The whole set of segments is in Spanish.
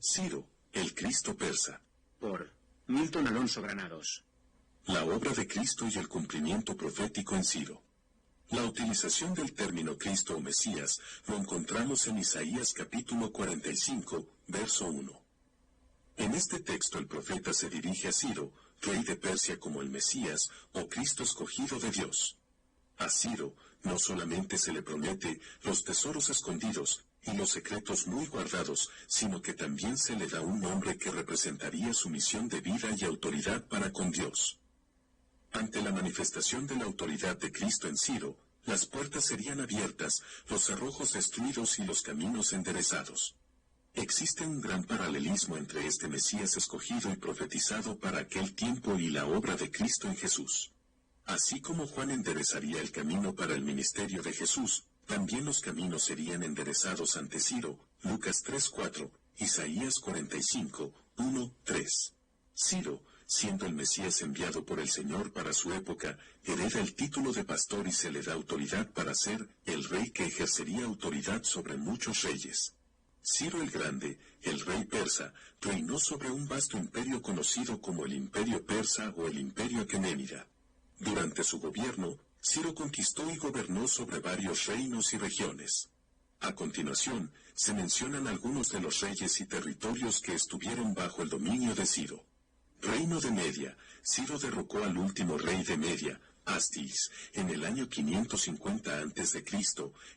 Ciro, el Cristo persa. Por Milton Alonso Granados. La obra de Cristo y el cumplimiento profético en Ciro. La utilización del término Cristo o Mesías lo encontramos en Isaías capítulo 45, verso 1. En este texto el profeta se dirige a Ciro, rey de Persia, como el Mesías o Cristo escogido de Dios. A Ciro no solamente se le promete los tesoros escondidos y los secretos muy guardados, sino que también se le da un nombre que representaría su misión de vida y autoridad para con Dios. Ante la manifestación de la autoridad de Cristo en Ciro, las puertas serían abiertas, los cerrojos destruidos y los caminos enderezados. Existe un gran paralelismo entre este Mesías escogido y profetizado para aquel tiempo y la obra de Cristo en Jesús. Así como Juan enderezaría el camino para el ministerio de Jesús, también los caminos serían enderezados ante Ciro, Lucas 3:4, Isaías 45, 1:3. Ciro, siendo el Mesías enviado por el Señor para su época, hereda el título de pastor y se le da autoridad para ser el rey que ejercería autoridad sobre muchos reyes. Ciro el Grande, el rey persa, reinó sobre un vasto imperio conocido como el Imperio Persa o el Imperio Aqueménida. Durante su gobierno, Ciro conquistó y gobernó sobre varios reinos y regiones. A continuación, se mencionan algunos de los reyes y territorios que estuvieron bajo el dominio de Ciro. Reino de Media. Ciro derrocó al último rey de Media, Astis, en el año 550 a.C.,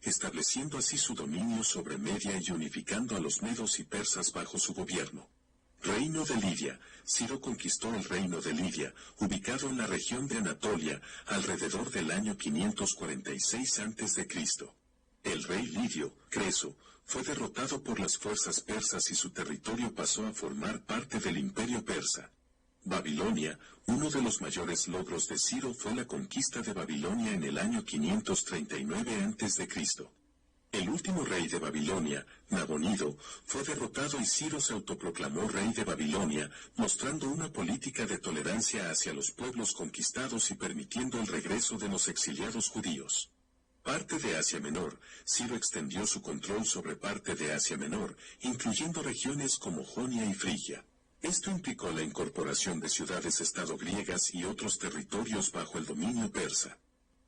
estableciendo así su dominio sobre Media y unificando a los medos y persas bajo su gobierno. Reino de Lidia. Ciro conquistó el reino de Lidia, ubicado en la región de Anatolia, alrededor del año 546 a.C. El rey lidio, Creso, fue derrotado por las fuerzas persas y su territorio pasó a formar parte del imperio persa. Babilonia. Uno de los mayores logros de Ciro fue la conquista de Babilonia en el año 539 a.C. El último rey de Babilonia, Nabonido, fue derrotado y Ciro se autoproclamó rey de Babilonia, mostrando una política de tolerancia hacia los pueblos conquistados y permitiendo el regreso de los exiliados judíos. Parte de Asia Menor. Ciro extendió su control sobre parte de Asia Menor, incluyendo regiones como Jonia y Frigia. Esto implicó la incorporación de ciudades-estado griegas y otros territorios bajo el dominio persa.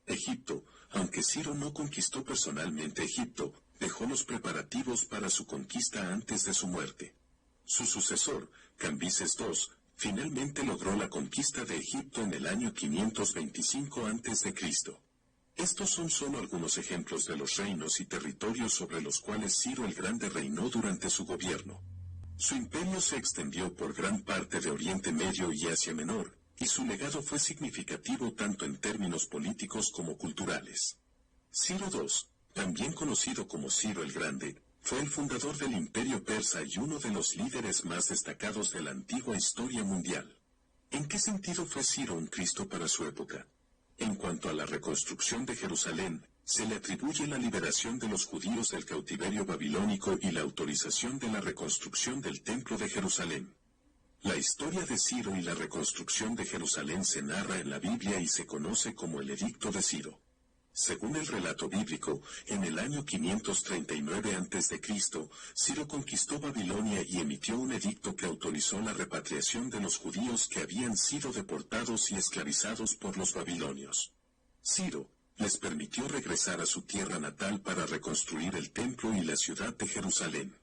Egipto. Aunque Ciro no conquistó personalmente Egipto, dejó los preparativos para su conquista antes de su muerte. Su sucesor, Cambises II, finalmente logró la conquista de Egipto en el año 525 a.C. Estos son solo algunos ejemplos de los reinos y territorios sobre los cuales Ciro el Grande reinó durante su gobierno. Su imperio se extendió por gran parte de Oriente Medio y Asia Menor, y su legado fue significativo tanto en términos políticos como culturales. Ciro II, también conocido como Ciro el Grande, fue el fundador del imperio persa y uno de los líderes más destacados de la antigua historia mundial. ¿En qué sentido fue Ciro un Cristo para su época? En cuanto a la reconstrucción de Jerusalén, se le atribuye la liberación de los judíos del cautiverio babilónico y la autorización de la reconstrucción del Templo de Jerusalén. La historia de Ciro y la reconstrucción de Jerusalén se narra en la Biblia y se conoce como el Edicto de Ciro. Según el relato bíblico, en el año 539 a.C., Ciro conquistó Babilonia y emitió un edicto que autorizó la repatriación de los judíos que habían sido deportados y esclavizados por los babilonios. Ciro les permitió regresar a su tierra natal para reconstruir el templo y la ciudad de Jerusalén.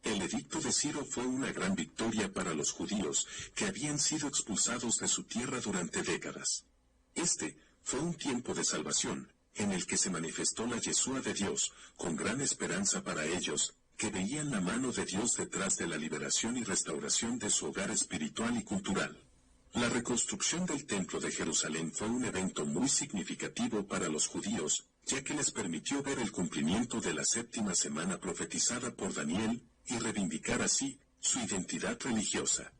El edicto de Ciro fue una gran victoria para los judíos que habían sido expulsados de su tierra durante décadas. Este fue un tiempo de salvación, en el que se manifestó la Yeshua de Dios, con gran esperanza para ellos, que veían la mano de Dios detrás de la liberación y restauración de su hogar espiritual y cultural. La reconstrucción del Templo de Jerusalén fue un evento muy significativo para los judíos, ya que les permitió ver el cumplimiento de la séptima semana profetizada por Daniel, y reivindicar así su identidad religiosa.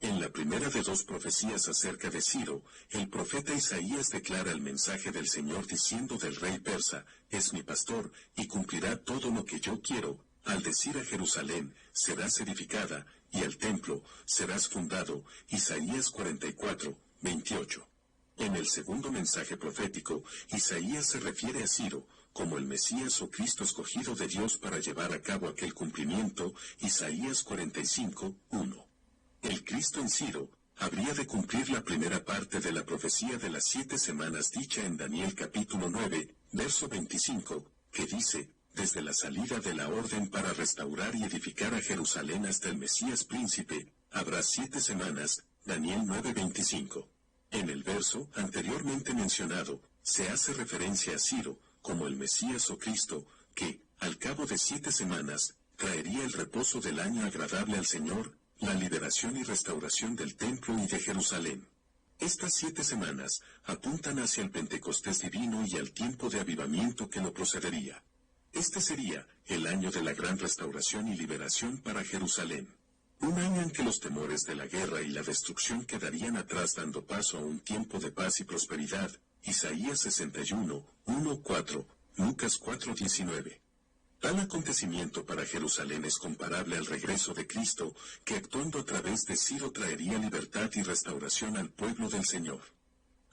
En la primera de dos profecías acerca de Ciro, el profeta Isaías declara el mensaje del Señor diciendo del rey persa, es mi pastor, y cumplirá todo lo que yo quiero, al decir a Jerusalén, serás edificada, y al templo, serás fundado, Isaías 44, 28. En el segundo mensaje profético, Isaías se refiere a Ciro, como el Mesías o Cristo escogido de Dios para llevar a cabo aquel cumplimiento, Isaías 45, 1. El Cristo en Ciro habría de cumplir la primera parte de la profecía de las 7 semanas dicha en Daniel capítulo 9, verso 25, que dice, desde la salida de la orden para restaurar y edificar a Jerusalén hasta el Mesías príncipe, habrá 7 semanas, Daniel 9:25. En el verso anteriormente mencionado, se hace referencia a Ciro, como el Mesías o Cristo, que, al cabo de 7 semanas, traería el reposo del año agradable al Señor, la liberación y restauración del templo y de Jerusalén. Estas 7 semanas apuntan hacia el Pentecostés divino y al tiempo de avivamiento que lo procedería. Este sería el año de la gran restauración y liberación para Jerusalén. Un año en que los temores de la guerra y la destrucción quedarían atrás dando paso a un tiempo de paz y prosperidad. Isaías 61, 1-4, Lucas 4:19. Tal acontecimiento para Jerusalén es comparable al regreso de Cristo, que actuando a través de Ciro traería libertad y restauración al pueblo del Señor.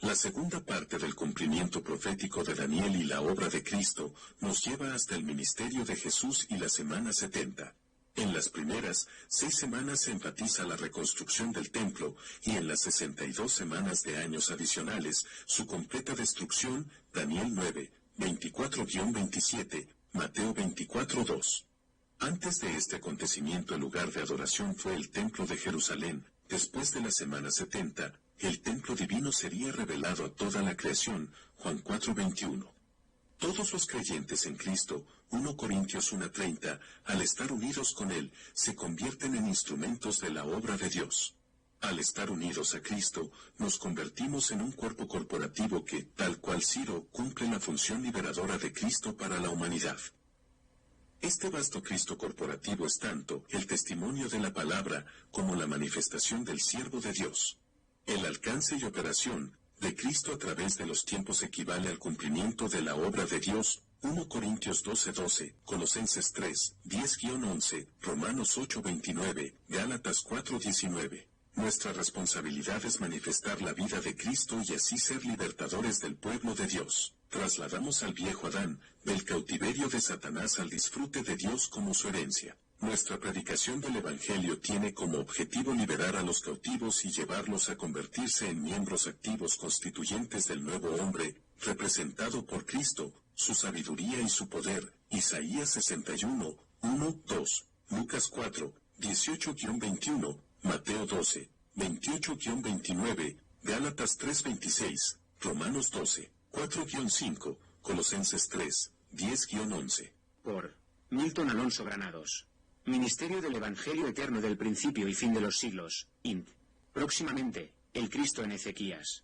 La segunda parte del cumplimiento profético de Daniel y la obra de Cristo nos lleva hasta el ministerio de Jesús y la semana 70. En las primeras 6 semanas se enfatiza la reconstrucción del templo y en las 62 semanas de años adicionales su completa destrucción, Daniel 9, 24-27, Mateo 24:2. Antes de este acontecimiento el lugar de adoración fue el templo de Jerusalén. Después de la semana 70, el templo divino sería revelado a toda la creación, Juan 4:21. Todos los creyentes en Cristo, 1 Corintios 1:30, al estar unidos con Él, se convierten en instrumentos de la obra de Dios. Al estar unidos a Cristo, nos convertimos en un cuerpo corporativo que, tal cual Ciro, cumple la función liberadora de Cristo para la humanidad. Este vasto Cristo corporativo es tanto el testimonio de la palabra como la manifestación del siervo de Dios. El alcance y operación de Cristo a través de los tiempos equivale al cumplimiento de la obra de Dios, 1 Corintios 12:12, Colosenses 3:10-11, Romanos 8:29, Gálatas 4:19. Nuestra responsabilidad es manifestar la vida de Cristo y así ser libertadores del pueblo de Dios. Trasladamos al viejo Adán, del cautiverio de Satanás al disfrute de Dios como su herencia. Nuestra predicación del Evangelio tiene como objetivo liberar a los cautivos y llevarlos a convertirse en miembros activos constituyentes del nuevo hombre, representado por Cristo, su sabiduría y su poder. Isaías 61, 1-2, Lucas 4, 18-21, Mateo 12, 28-29, Gálatas 3:26, Romanos 12, 4-5, Colosenses 3, 10-11. Por Milton Alonso Granados. Ministerio del Evangelio Eterno del Principio y Fin de los Siglos, Int. Próximamente, el Cristo en Ezequías.